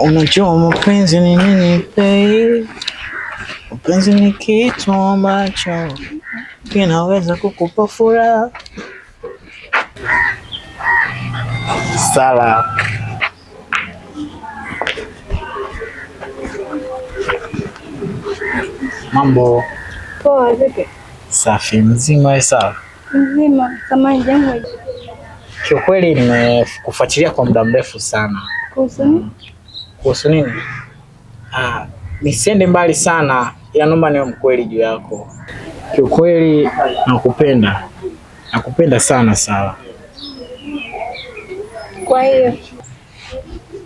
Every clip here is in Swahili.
Unajua mapenzi ni nini babe? Mapenzi ni kitu ambacho kinaweza kukupa furaha. Sala. Mambo poa vipi? Safi. Mzima wewe? Sawa. Mzima. Kama jambo. Kiukweli nimekufuatilia kwa muda mrefu sana. Kuhusu nini? Kuhusu nini? Nisiende mbali sana, ila naomba niwe mkweli juu yako. Kiukweli nakupenda. Nakupenda sana Sala. Kwa hiyo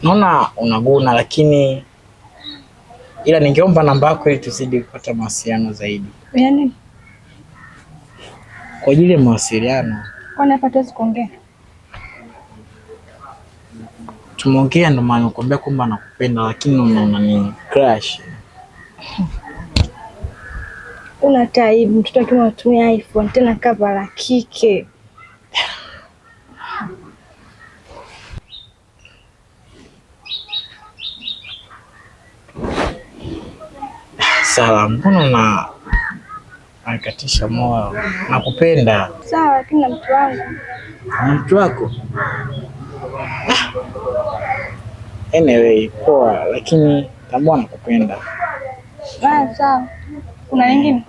naona unaguna, lakini ila ningeomba namba yako ili tuzidi kupata mawasiliano zaidi. Yaani? Kwa ajili ya mawasiliano. Kwani hapa tuwezi kuongea? Tumeongea, ndo maana nakwambia kwamba nakupenda, lakini unaona ni crush. Una taibu mtoto akiwa anatumia iPhone tena cover la kike. Sala, mbona unakatisha moyo? Nakupenda. Sawa, lakini na mtu wangu. Na mtu wako? Anyway, poa, lakini tambua nakupenda. Sawa. Kuna nyingine?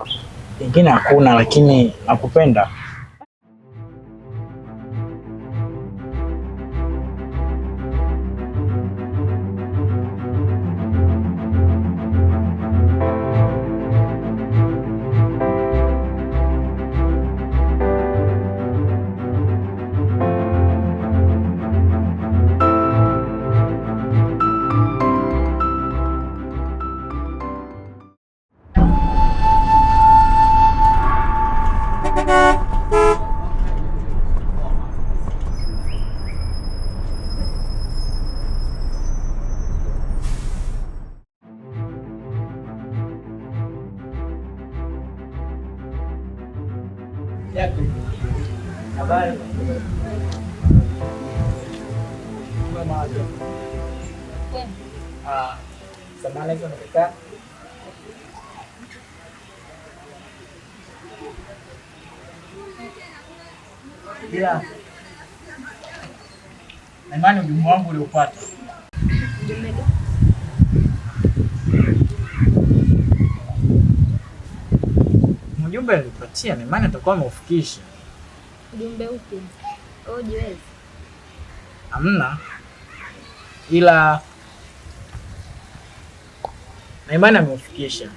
Nyingine hakuna, lakini nakupenda. Habari. Samahani hizo nimekaa. Bila na imani ujumbe wangu uliopata. Mjumbe nilipatia, na imani atakuwa ameufikisha. Ujumbe upi? Jiwezi. Hamna. Ila na imani ameufikisha.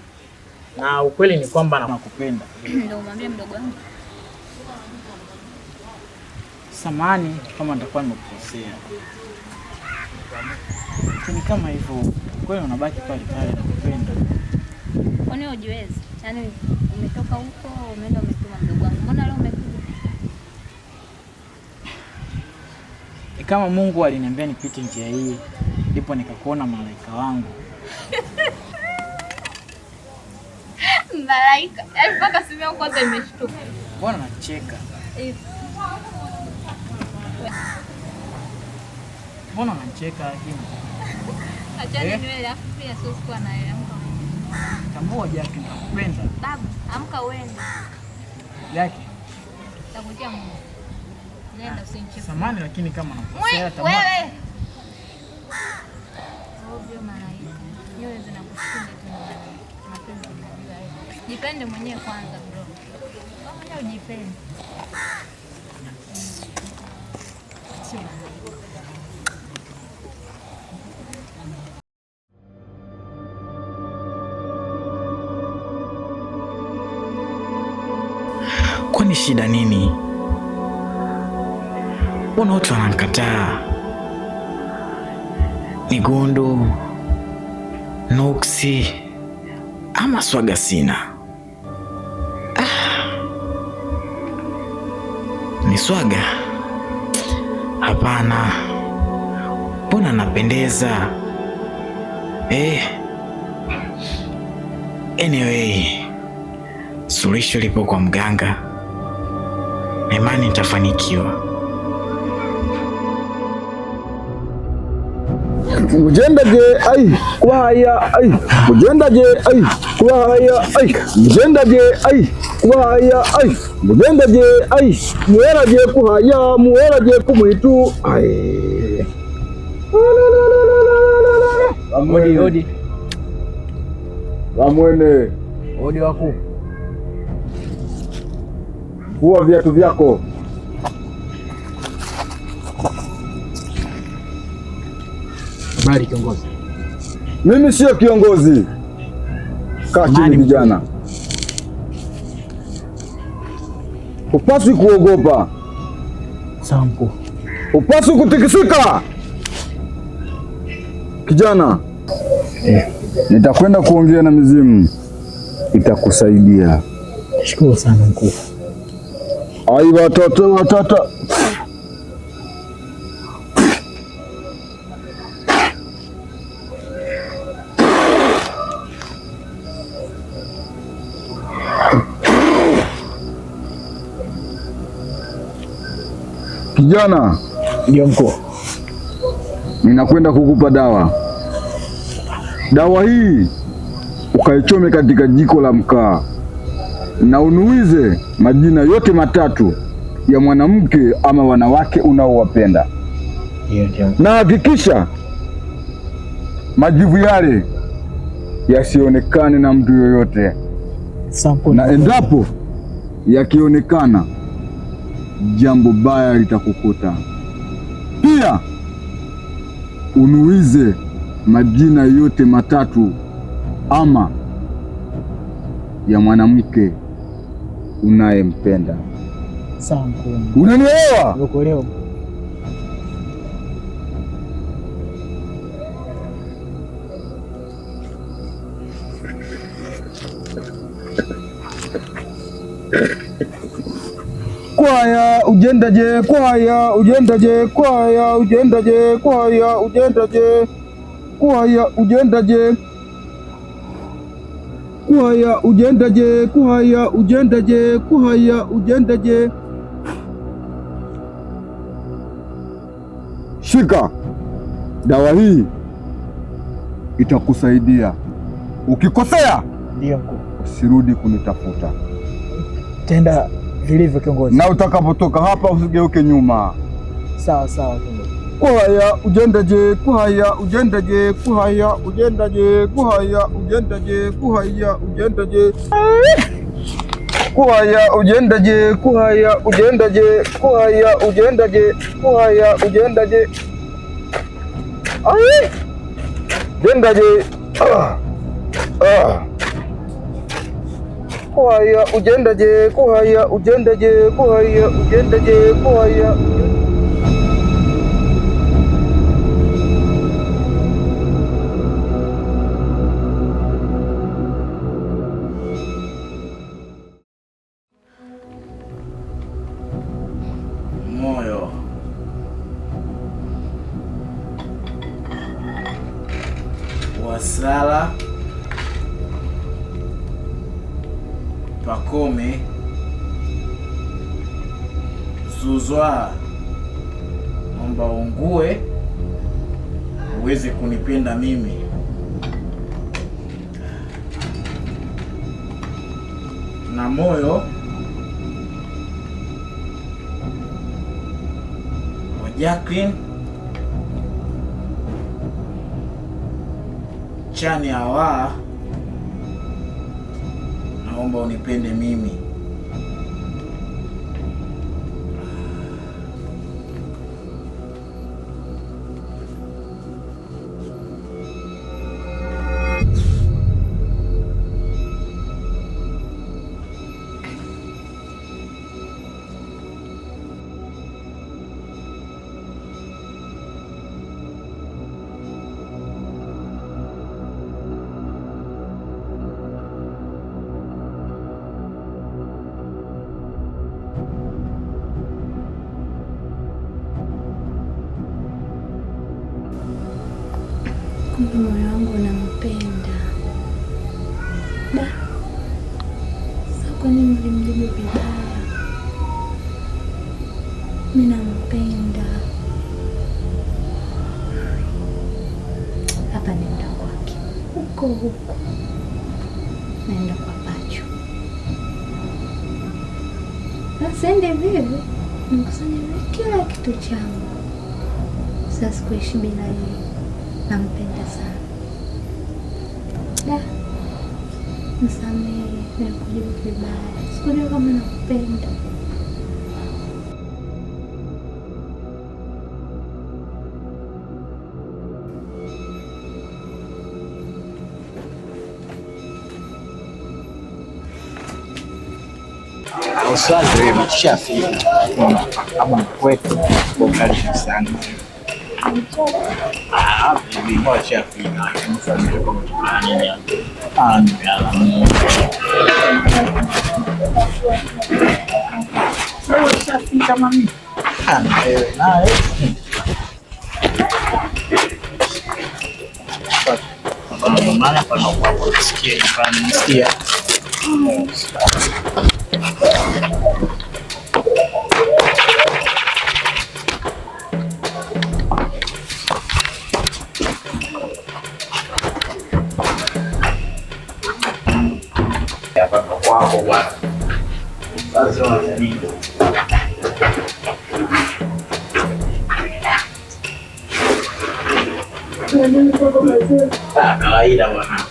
Na ukweli ni kwamba nakupenda. Ndio umwambie mdogo wangu. Samahani kama nitakuwa nimekukosea. Ni kama hivyo. Kweli unabaki pale pale nakupenda. Kwani hujiwezi? Yaani umetoka huko umeenda umetuma mdogo wangu. Mbona leo umekuja? Kama Mungu aliniambia nipite njia hii, ndipo nikakuona malaika wangu. Malaika? Yaani mpaka simu yangu kwanza imeshtuka. Mbona unacheka? Mbona unacheka lakini? Achana nywele afu pia sio sikuwa na yeye. Tambua Jackie, nakupenda. Babu, amka uende. Jackie. Takutia Mungu. Nenda usinicheke. Samahani lakini kama nakukosea tamaa. Wewe. Ovyo malaika. Nywele zinakushinda tu. Mapenzi unajua hiyo. Jipende mwenyewe kwanza bro. Kama mwenyewe ujipende. Kwani shida nini? Mbona watu wananikataa? Ni gondo, nuksi, ama swaga sina? Ni swaga? Hapana. Mbona napendeza? Anyway, suluhisho lipo kwa mganga. Na imani nitafanikiwa. Mujendaje ai kwaya ai mujendaje ai kwaya ai mujendaje ai kwaya ai mujendaje ai muweraje kuhaya muweraje kumwitu ai Odi odi. Wamwene Odi wakuu. vua viatu vyako. Habari kiongozi. Mimi sio kiongozi. Kaa chini vijana. Upaswi kuogopa. Sawa mkuu. Upaswi kutikisika. Kijana, nitakwenda kuongea na mizimu, itakusaidia. Shukuru sana mkuu. Ai watoto watata. Kijana, Ndio mkuu. ninakwenda kukupa dawa. Dawa hii ukaichome katika jiko la mkaa na unuize majina yote matatu ya mwanamke ama wanawake unaowapenda, Ndio. na hakikisha majivu yale yasionekane na mtu yoyote, Sawa mkuu. na endapo yakionekana, jambo baya litakukuta. Pia unuize majina yote matatu ama ya mwanamke unayempenda. Sawa mkuu. Unanielewa? Nakuelewa. Kwaya ujendaje, kwaya ujendaje, kwaya ujendaje, kwaya ujendaje, kwaya ujendaje, kwaya ujendaje, kwaya ujendaje, kwaya ujendaje. Shika dawa hii, itakusaidia. Ukikosea Ndio mkuu. usirudi kunitafuta, Tenda vilivyo kiongozi. na utakapotoka hapa usigeuke nyuma. Sawa sawa kiongozi. Kwaya ujendaje, kwaya ujendaje, kwaya ujendaje, kwaya ujendaje, kwaya ujendaje, kwaya ujendaje, kwaya ujendaje, kwaya ujendaje, kwaya ujendaje, ai ujendaje, kwaya ujendaje, kwaya ujendaje, kwaya ujendaje, kwaya Moyo. Wasala. Pakome. Zuzwa. Omba ungue uweze kunipenda mimi. Na moyo wa Jacqueline Chani Hawa, naomba unipende mimi. nataka nenda kwake huko. Naenda kwa Pacho. Sasa ende vivi, nikusanya kila kitu changu. Sasa sikuishi bila yeye. Nampenda sana. Msamehe, nimekujibu vibaya. Sikujua kama nakupenda. Uswazi wewe mshafika. Kama kwetu kwa karibu sana. Bibi moja fika. Mfanye kama tunani ya. Wewe ushafika mami. Wewe naye. Maana pana kwa kusikia ifanye wako bwana. Sasa wananini? Kawaida bwana.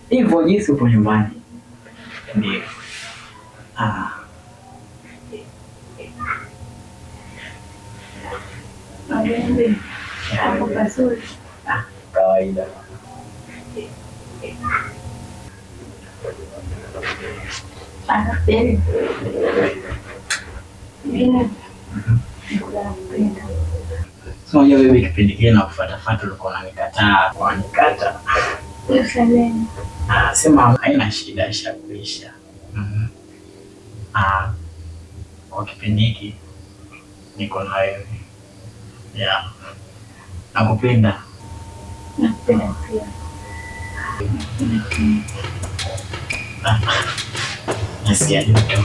Hivyo jinsi upo nyumbani. Ndio. Kawaida. So wewe kipindi kile na kufuata ulikuwa unanikataa, wanikata. Sema haina shida, ishakuisha. Kwa kipindi hiki niko na wewe. Yeah. Nakupenda. Nakupenda pia. Nasikia joto.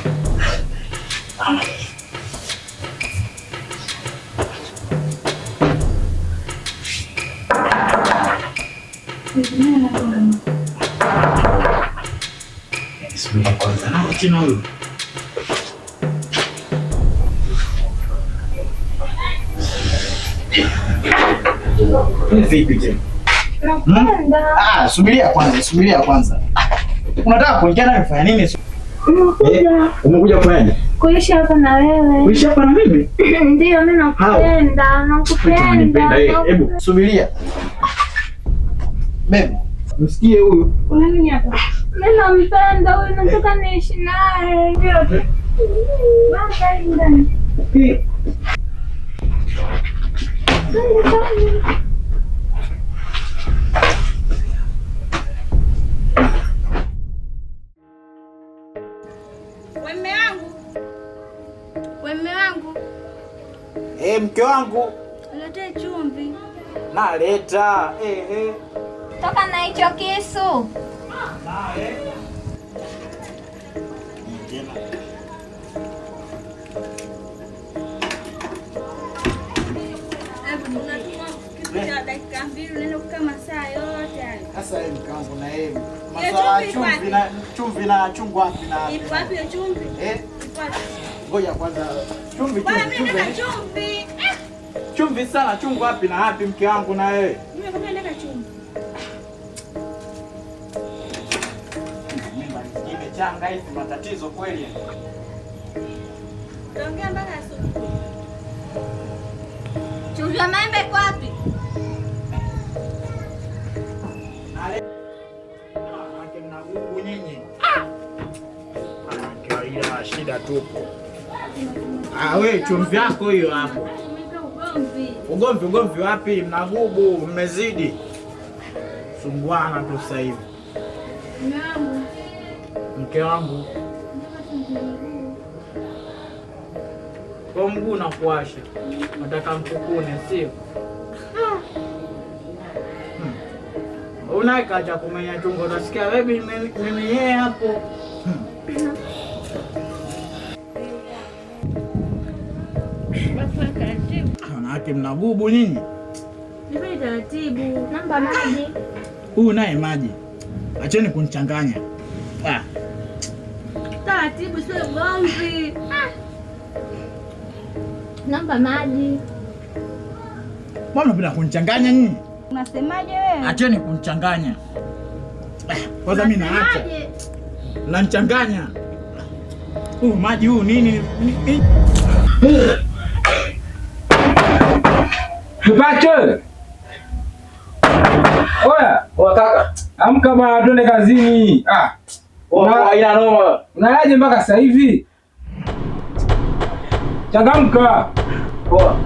Subiri kwanza na tena huyu. Vipi je? Nakupenda. Subiria kwanza. Unataka kuingia na kufanya nini? Umekuja kufanyaje? Kuishi hapa na wewe. Kuishi hapa na mimi? Ndio, mimi nakupenda. Nakupenda. Hebu subiria. Baby, msikie huyu. Kuna nini hapa? Mimi nampenda huyu, nataka niishi naye. Ndio. Baba ndani. Wemme wangu. Mke wangu. Lete chumvi. Naleta. Toka na hicho kisu. Dakika mbili unaenda kama saa yote. Sasa mke wangu na yeye. Maswala chumvi na chungu wapi na. Ipo wapi hiyo chumvi? Ngoja kwanza. Chumvi. Chumvi sana, chungu wapi na wapi mke wangu na wewe? Mimi nakwambia ndaka chumvi. Nimechanga hizi matatizo kweli. Tuongea mpaka asubuhi. Chumvi ya maembe iko wapi? Mnagugu nyinyi. Kawaida shida tupo. Wewe chumvi yako hiyo hapo. Ugomvi wapi? Mnagugu mmezidi. Sumbuana tu sasa hivi. Mke wangu. Kwa mguu na kuwasha. Nataka mkukune, sio? Unakaja kumenya tumbo, unasikia wewe mimi yeye hapo. Wanawake mnagubu nini? Nipe taratibu. Namba maji. Huyu naye maji. Acheni kunichanganya. Taratibu sio gomvi. Namba maji. Mbona bila kunichanganya nini? Unasemaje wewe? Acheni kunichanganya. Kwanza mimi naacha. Unanichanganya. Maji huu nini? Kipacho. Oya kaka. Amka bwana twende kazini. Ina noma. Unalaje mpaka sasa hivi? Changamka. Poa.